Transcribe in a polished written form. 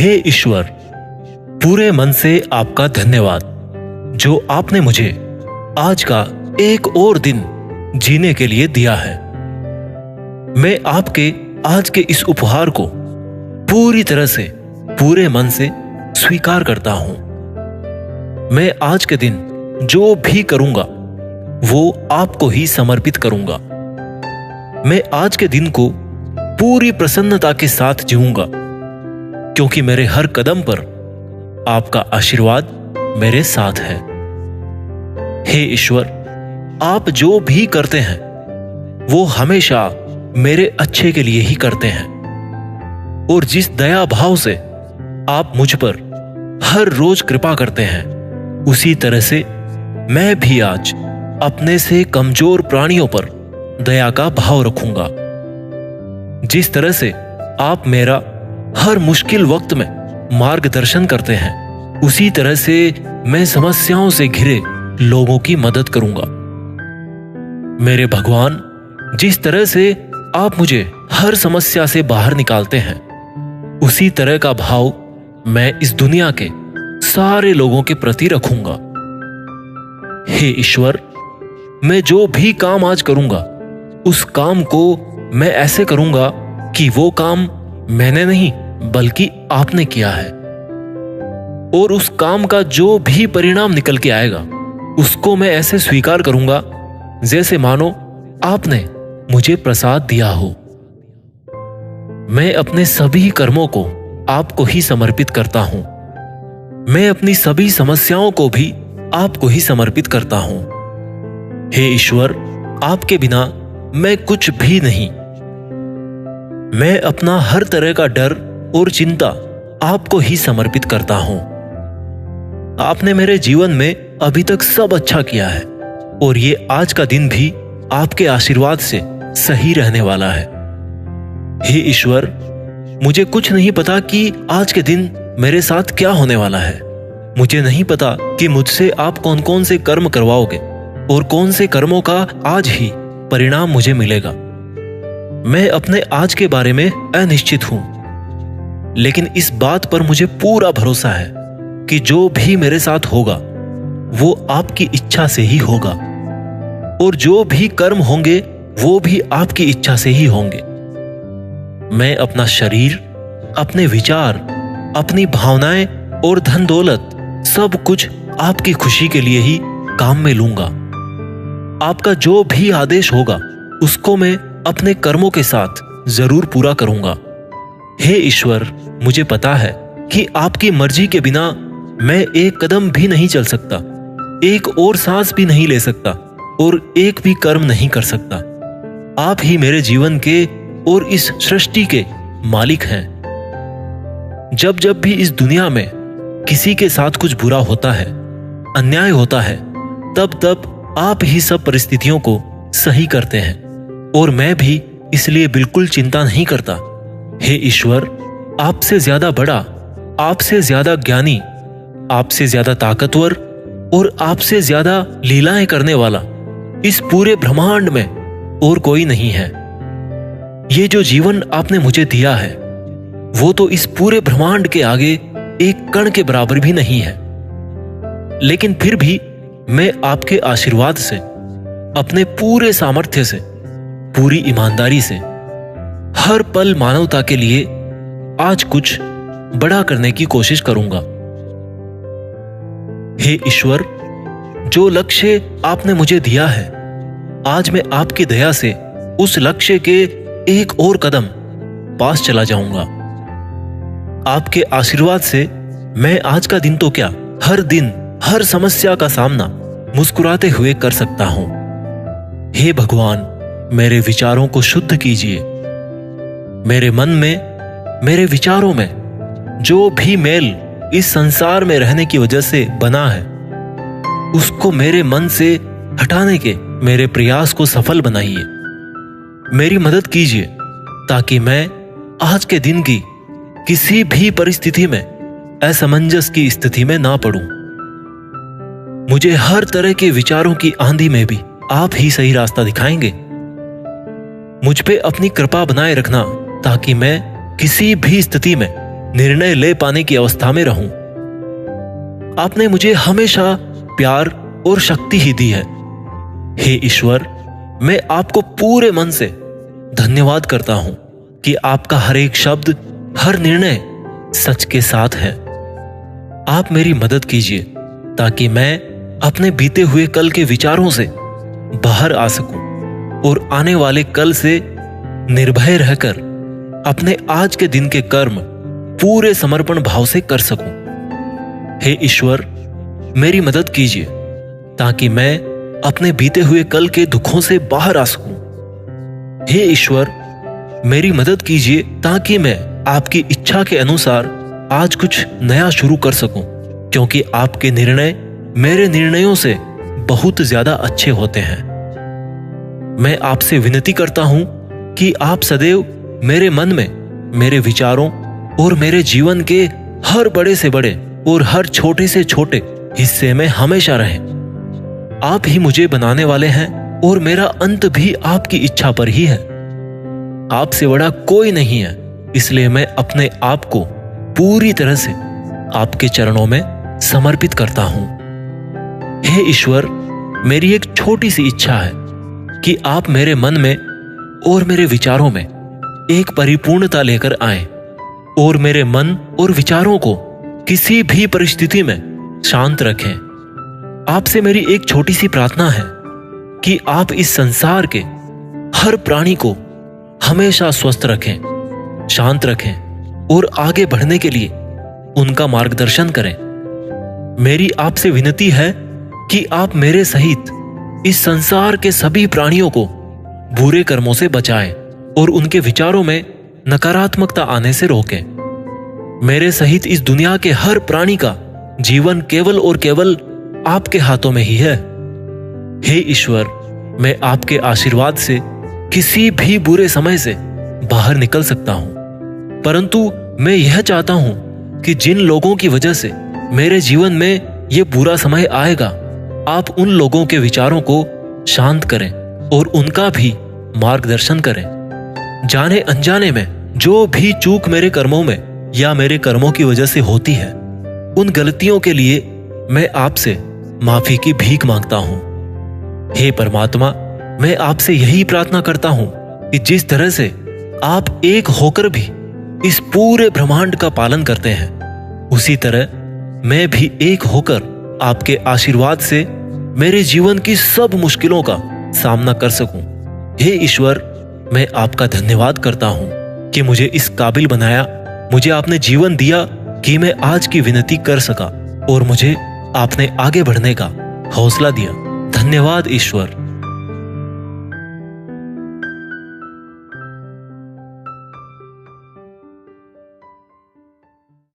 हे ईश्वर, पूरे मन से आपका धन्यवाद जो आपने मुझे आज का एक और दिन जीने के लिए दिया है। मैं आपके आज के इस उपहार को पूरी तरह से पूरे मन से स्वीकार करता हूं। मैं आज के दिन जो भी करूंगा वो आपको ही समर्पित करूंगा। मैं आज के दिन को पूरी प्रसन्नता के साथ जीऊंगा, क्योंकि मेरे हर कदम पर आपका आशीर्वाद मेरे साथ है। हे ईश्वर, आप जो भी करते हैं वो हमेशा मेरे अच्छे के लिए ही करते हैं, और जिस दया भाव से आप मुझ पर हर रोज कृपा करते हैं, उसी तरह से मैं भी आज अपने से कमजोर प्राणियों पर दया का भाव रखूंगा। जिस तरह से आप मेरा हर मुश्किल वक्त में मार्गदर्शन करते हैं, उसी तरह से मैं समस्याओं से घिरे लोगों की मदद करूंगा। मेरे भगवान, जिस तरह से आप मुझे हर समस्या से बाहर निकालते हैं, उसी तरह का भाव मैं इस दुनिया के सारे लोगों के प्रति रखूंगा। हे ईश्वर, मैं जो भी काम आज करूंगा उस काम को मैं ऐसे करूंगा कि वो काम मैंने नहीं बल्कि आपने किया है, और उस काम का जो भी परिणाम निकल के आएगा उसको मैं ऐसे स्वीकार करूंगा जैसे मानो आपने मुझे प्रसाद दिया हो। मैं अपने सभी कर्मों को आपको ही समर्पित करता हूं। मैं अपनी सभी समस्याओं को भी आपको ही समर्पित करता हूं। हे ईश्वर, आपके बिना मैं कुछ भी नहीं। मैं अपना हर तरह का डर और चिंता आपको ही समर्पित करता हूं। आपने मेरे जीवन में अभी तक सब अच्छा किया है, और ये आज का दिन भी आपके आशीर्वाद से सही रहने वाला है। हे ईश्वर, मुझे कुछ नहीं पता कि आज के दिन मेरे साथ क्या होने वाला है। मुझे नहीं पता कि मुझसे आप कौन कौन से कर्म करवाओगे और कौन से कर्मों का आज ही परिणाम मुझे मिलेगा। मैं अपने आज के बारे में अनिश्चित हूं, लेकिन इस बात पर मुझे पूरा भरोसा है कि जो भी मेरे साथ होगा वो आपकी इच्छा से ही होगा, और जो भी कर्म होंगे वो भी आपकी इच्छा से ही होंगे। मैं अपना शरीर, अपने विचार, अपनी भावनाएं और धन दौलत सब कुछ आपकी खुशी के लिए ही काम में लूंगा। आपका जो भी आदेश होगा उसको मैं अपने कर्मों के साथ जरूर पूरा करूंगा। हे ईश्वर, मुझे पता है कि आपकी मर्जी के बिना मैं एक कदम भी नहीं चल सकता, एक और सांस भी नहीं ले सकता, और एक भी कर्म नहीं कर सकता। आप ही मेरे जीवन के और इस सृष्टि के मालिक हैं। जब जब भी इस दुनिया में किसी के साथ कुछ बुरा होता है, अन्याय होता है, तब तब आप ही सब परिस्थितियों को सही करते हैं, और मैं भी इसलिए बिल्कुल चिंता नहीं करता। हे ईश्वर, आपसे ज्यादा बड़ा, आपसे ज्यादा ज्ञानी, आपसे ज्यादा ताकतवर और आपसे ज्यादा लीलाएं करने वाला इस पूरे ब्रह्मांड में और कोई नहीं है। ये जो जीवन आपने मुझे दिया है वो तो इस पूरे ब्रह्मांड के आगे एक कण के बराबर भी नहीं है, लेकिन फिर भी मैं आपके आशीर्वाद से, अपने पूरे सामर्थ्य से, पूरी ईमानदारी से हर पल मानवता के लिए आज कुछ बड़ा करने की कोशिश करूंगा। हे ईश्वर, जो लक्ष्य आपने मुझे दिया है, आज मैं आपकी दया से उस लक्ष्य के एक और कदम पास चला जाऊंगा। आपके आशीर्वाद से मैं आज का दिन तो क्या, हर दिन हर समस्या का सामना मुस्कुराते हुए कर सकता हूं। हे भगवान, मेरे विचारों को शुद्ध कीजिए। मेरे मन में, मेरे विचारों में जो भी मेल इस संसार में रहने की वजह से बना है, उसको मेरे मन से हटाने के मेरे प्रयास को सफल बनाइए। मेरी मदद कीजिए ताकि मैं आज के दिन की किसी भी परिस्थिति में असमंजस की स्थिति में ना पड़ूं। मुझे हर तरह के विचारों की आंधी में भी आप ही सही रास्ता दिखाएंगे। मुझ पे अपनी कृपा बनाए रखना ताकि मैं किसी भी स्थिति में निर्णय ले पाने की अवस्था में रहूं। आपने मुझे हमेशा प्यार और शक्ति ही दी है। हे ईश्वर, मैं आपको पूरे मन से धन्यवाद करता हूं कि आपका हर एक शब्द, हर निर्णय सच के साथ है। आप मेरी मदद कीजिए ताकि मैं अपने बीते हुए कल के विचारों से बाहर आ सकूं और आने वाले कल से निर्भय रहकर अपने आज के दिन के कर्म पूरे समर्पण भाव से कर सकूं। हे ईश्वर, मेरी मदद कीजिए ताकि मैं अपने बीते हुए कल के दुखों से बाहर आ सकूं। हे ईश्वर, मेरी मदद कीजिए ताकि मैं आपकी इच्छा के अनुसार आज कुछ नया शुरू कर सकूं, क्योंकि आपके निर्णय मेरे निर्णयों से बहुत ज्यादा अच्छे होते हैं। मैं आपसे विनती करता हूं कि आप सदैव मेरे मन में, मेरे विचारों और मेरे जीवन के हर बड़े से बड़े और हर छोटे से छोटे हिस्से में हमेशा रहें। आप ही मुझे बनाने वाले हैं और मेरा अंत भी आपकी इच्छा पर ही है। आपसे बड़ा कोई नहीं है, इसलिए मैं अपने आप को पूरी तरह से आपके चरणों में समर्पित करता हूं। हे ईश्वर, मेरी एक छोटी सी इच्छा है कि आप मेरे मन में और मेरे विचारों में एक परिपूर्णता लेकर आएं और मेरे मन और विचारों को किसी भी परिस्थिति में शांत रखें। आपसे मेरी एक छोटी सी प्रार्थना है कि आप इस संसार के हर प्राणी को हमेशा स्वस्थ रखें, शांत रखें और आगे बढ़ने के लिए उनका मार्गदर्शन करें। मेरी आपसे विनती है कि आप मेरे सहित इस संसार के सभी प्राणियों को बुरे कर्मों से बचाएं और उनके विचारों में नकारात्मकता आने से रोकें। मेरे सहित इस दुनिया के हर प्राणी का जीवन केवल और केवल आपके हाथों में ही है। हे ईश्वर, मैं आपके आशीर्वाद से किसी भी बुरे समय से बाहर निकल सकता हूं, परंतु मैं यह चाहता हूं कि जिन लोगों की वजह से मेरे जीवन में यह बुरा समय आएगा, आप उन लोगों के विचारों को शांत करें और उनका भी मार्गदर्शन करें। जाने अनजाने में जो भी चूक मेरे कर्मों में या मेरे कर्मों की वजह से होती है, उन गलतियों के लिए मैं आपसे माफी की भीख मांगता हूं। हे परमात्मा, मैं आपसे यही प्रार्थना करता हूं कि जिस तरह से आप एक होकर भी इस पूरे ब्रह्मांड का पालन करते हैं, उसी तरह मैं भी एक होकर आपके आशीर्वाद से मेरे जीवन की सब मुश्किलों का सामना कर सकूं। हे ईश्वर, मैं आपका धन्यवाद करता हूं कि मुझे इस काबिल बनाया, मुझे आपने जीवन दिया कि मैं आज की विनती कर सका और मुझे आपने आगे बढ़ने का हौसला दिया। धन्यवाद ईश्वर।